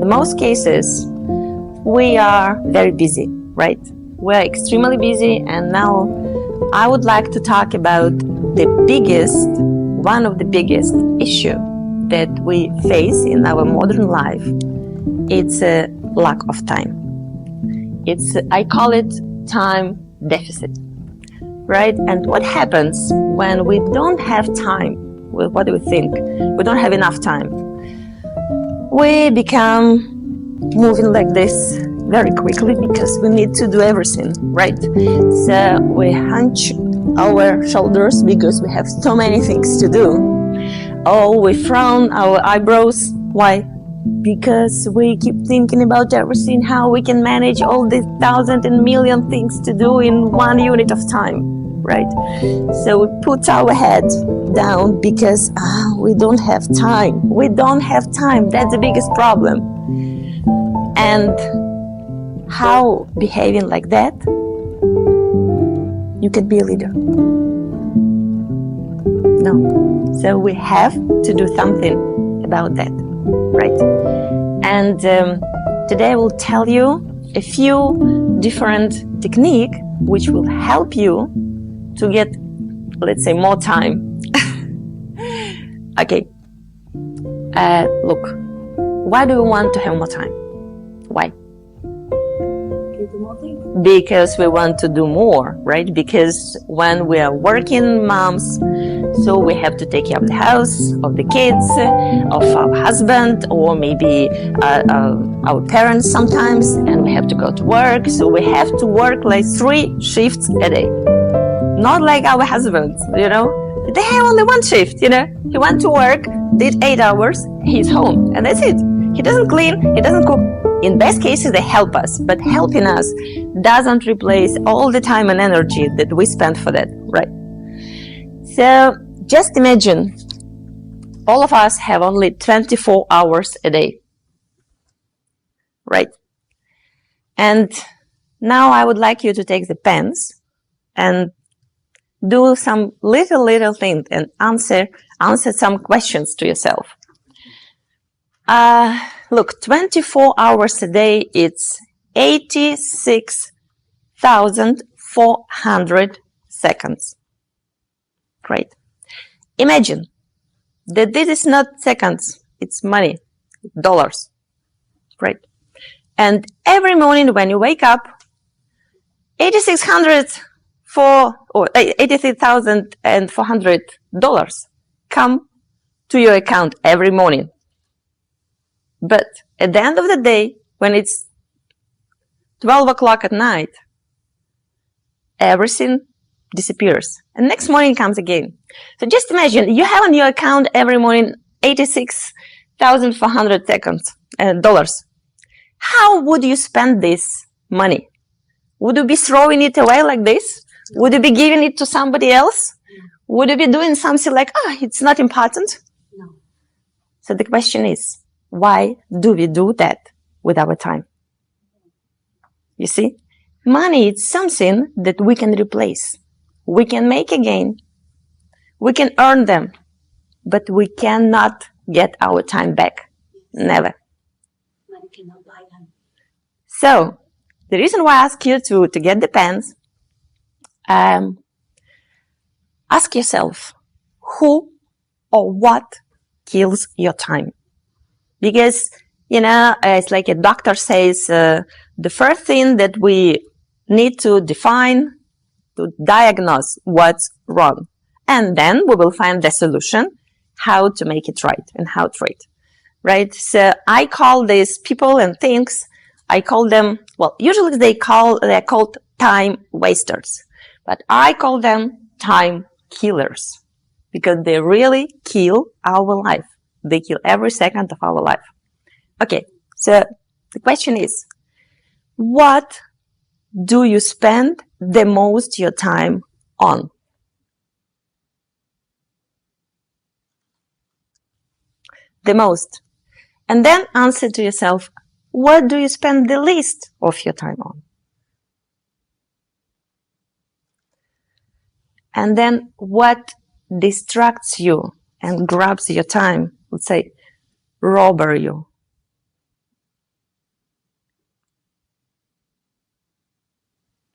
most cases, we are very busy, right? We're extremely busy, and now I would like to talk about one of the biggest issue that we face in our modern life. It's a lack of time. I call it time deficit, right? And what happens when we don't have time? Well, what do we think? We don't have enough time. We become moving like this very quickly because we need to do everything, right? So we hunch our shoulders because we have so many things to do. Or we frown our eyebrows. Why? Because we keep thinking about everything, how we can manage all these thousand and million things to do in one unit of time, right? So we put our head down because we don't have time. We don't have time. That's the biggest problem. And how behaving like that, you can be a leader. No. So we have to do something about that, right? And today I will tell you a few different techniques which will help you to get, let's say, more time. Okay. Look, why do we want to have more time? Why? Because we want to do more, right? Because when we are working moms, so we have to take care of the house, of the kids, of our husband, or maybe our parents sometimes, and we have to go to work. So we have to work like 3 shifts a day. Not like our husbands, you know. They have only 1 shift, you know. He went to work, did 8 hours, he's home, and that's it. He doesn't clean, he doesn't cook. In best cases, they help us, but helping us doesn't replace all the time and energy that we spend for that, right? So just imagine, all of us have only 24 hours a day, right? And now I would like you to take the pens and do some little thing and answer some questions to yourself. Look, 24 hours a day, it's 86,400 seconds. Great. Imagine that this is not seconds, it's money, dollars, right? And every morning when you wake up, 83,400 dollars come to your account every morning. But at the end of the day, when it's 12 o'clock at night, everything disappears. And next morning comes again. So just imagine, you have on your account every morning 86,400 dollars. How would you spend this money? Would you be throwing it away like this? Would you be giving it to somebody else? Would you be doing something like, it's not important? No. So the question is, why do we do that with our time? You see, money is something that we can replace. We can make again. We can earn them, but we cannot get our time back. Never. Money cannot buy them. So, the reason why I ask you to get the pens, ask yourself, who or what kills your time? Because, you know, it's like a doctor says, the first thing that we need to define, to diagnose what's wrong. And then we will find the solution, how to make it right and how to treat, right? So I call these people and things, I call them, well, usually they're called time wasters, but I call them time killers because they really kill our life. They kill every second of our life. Okay, so the question is, what do you spend the most your time on? The most. And then answer to yourself, what do you spend the least of your time on? And then what distracts you and grabs your time? Let's say, robber you.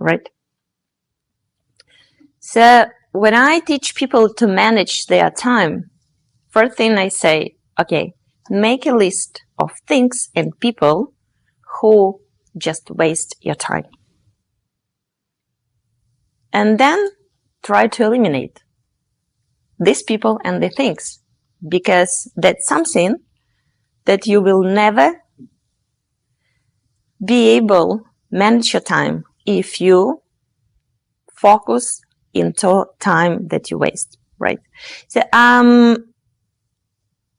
right? So when I teach people to manage their time, first thing I say, okay, make a list of things and people who just waste your time. And then try to eliminate these people and the things, because that's something that you will never be able to manage your time if you focus into time that you waste, right? So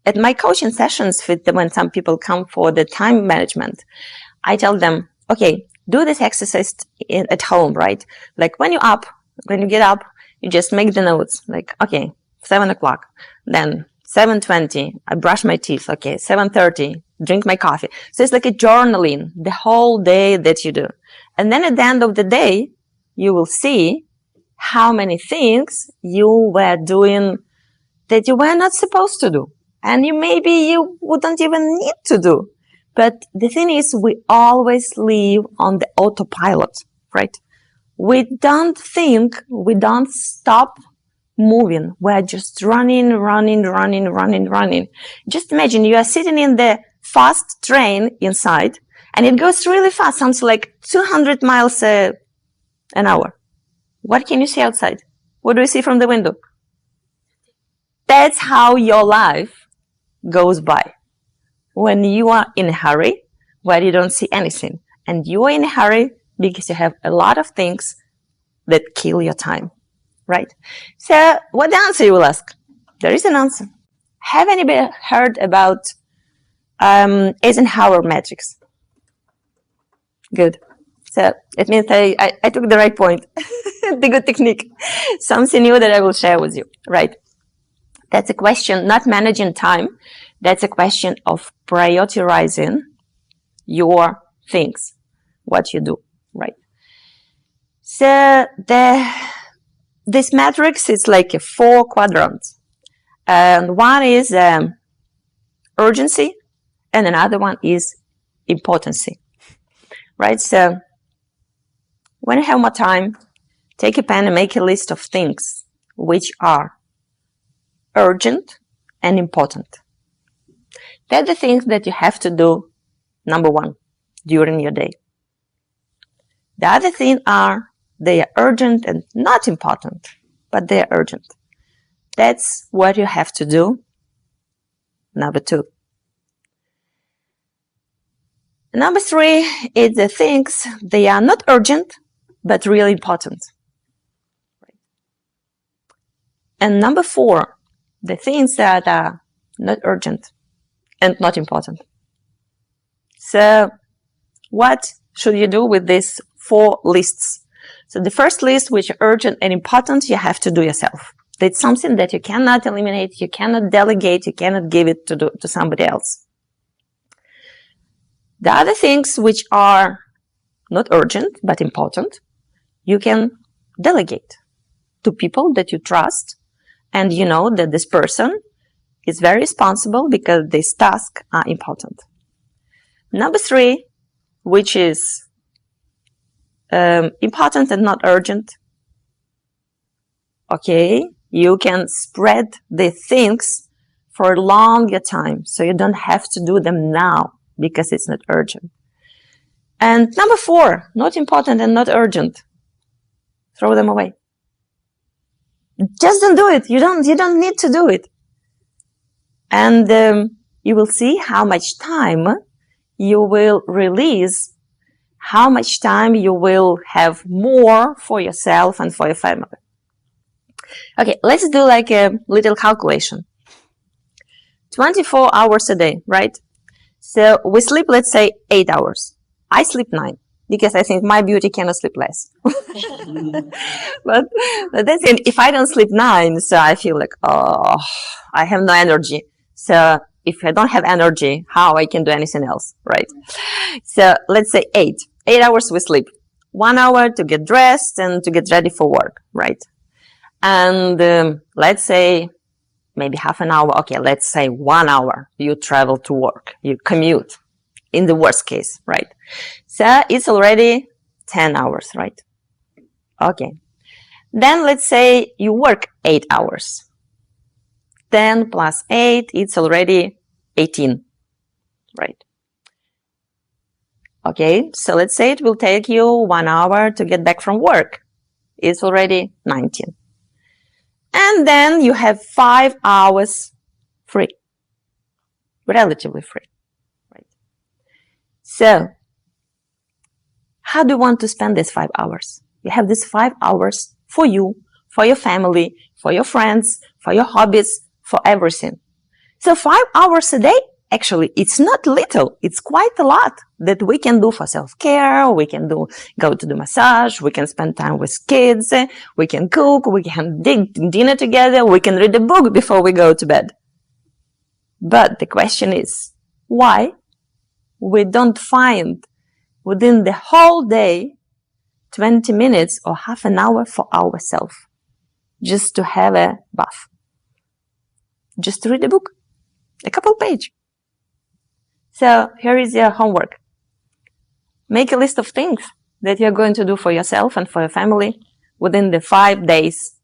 at my coaching sessions, when some people come for the time management, I tell them, okay, do this exercise at home, right? Like when you get up, you just make the notes, like, okay, 7 o'clock, then 7:20, I brush my teeth, okay, 7:30, drink my coffee. So it's like a journaling the whole day that you do. And then at the end of the day, you will see how many things you were doing that you were not supposed to do. And maybe you wouldn't even need to do. But the thing is, we always live on the autopilot, right? We don't think, we don't stop moving. We're just running. Just imagine you are sitting in the fast train inside, and it goes really fast, something like 200 miles an hour. What can you see outside? What do you see from the window? That's how your life goes by. When you are in a hurry, where you don't see anything, and you are in a hurry because you have a lot of things that kill your time, right? So what the answer, you will ask? There is an answer. Have anybody heard about Eisenhower matrix? Good. So it means I took the right point, the good technique, something new that I will share with you, right? That's a question, not managing time. That's a question of prioritizing your things, what you do, right? So this matrix is like a 4 quadrants. And one is urgency, and another one is importancy, right? So when you have more time, take a pen and make a list of things which are urgent and important. They're the things that you have to do, number 1, during your day. The other thing they are urgent and not important, but they are urgent. That's what you have to do, number 2. Number 3 is the things, they are not urgent, but really important. And number 4, the things that are not urgent and not important. So what should you do with these 4 lists? So the first list, which are urgent and important, you have to do yourself. It's something that you cannot eliminate, you cannot delegate, you cannot give it to somebody else. The other things which are not urgent but important, you can delegate to people that you trust, and you know that this person is very responsible because these tasks are important. Number 3, which is important and not urgent, okay, you can spread the things for a longer time, so you don't have to do them now because it's not urgent. And number 4, not important and not urgent, throw them away. Just don't do it. You don't need to do it. And you will see how much time you will release, how much time you will have more for yourself and for your family. Okay, let's do like a little calculation. 24 hours a day, right? So we sleep, let's say, 8 hours. I sleep 9 because I think my beauty cannot sleep less. but that's it. If I don't sleep 9, so I feel like, oh, I have no energy. So if I don't have energy, how I can do anything else, right? So let's say 8 hours we sleep. 1 hour to get dressed and to get ready for work, right? And let's say maybe half an hour. Okay, let's say 1 hour you travel to work, you commute in the worst case, right? So it's already 10 hours, right? Okay. Then let's say you work 8 hours. 10 plus 8, it's already 18, right? Okay, so let's say it will take you 1 hour to get back from work. It's already 19. And then you have 5 hours free, relatively free, right? So, how do you want to spend these 5 hours? You have these 5 hours for you, for your family, for your friends, for your hobbies, for everything. So 5 hours a day, actually, it's not little. It's quite a lot that we can do for self-care. We can go to the massage. We can spend time with kids. We can cook. We can dig dinner together. We can read a book before we go to bed. But the question is, why we don't find within the whole day 20 minutes or half an hour for ourselves, just to have a bath, just to read a book, a couple pages. So here is your homework. Make a list of things that you're going to do for yourself and for your family within the 5 days,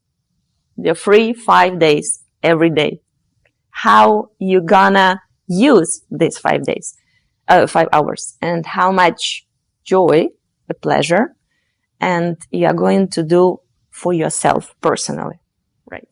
the free 5 days every day. How you gonna use these 5 days, 5 hours, and how much joy, a pleasure, and you are going to do for yourself personally, right?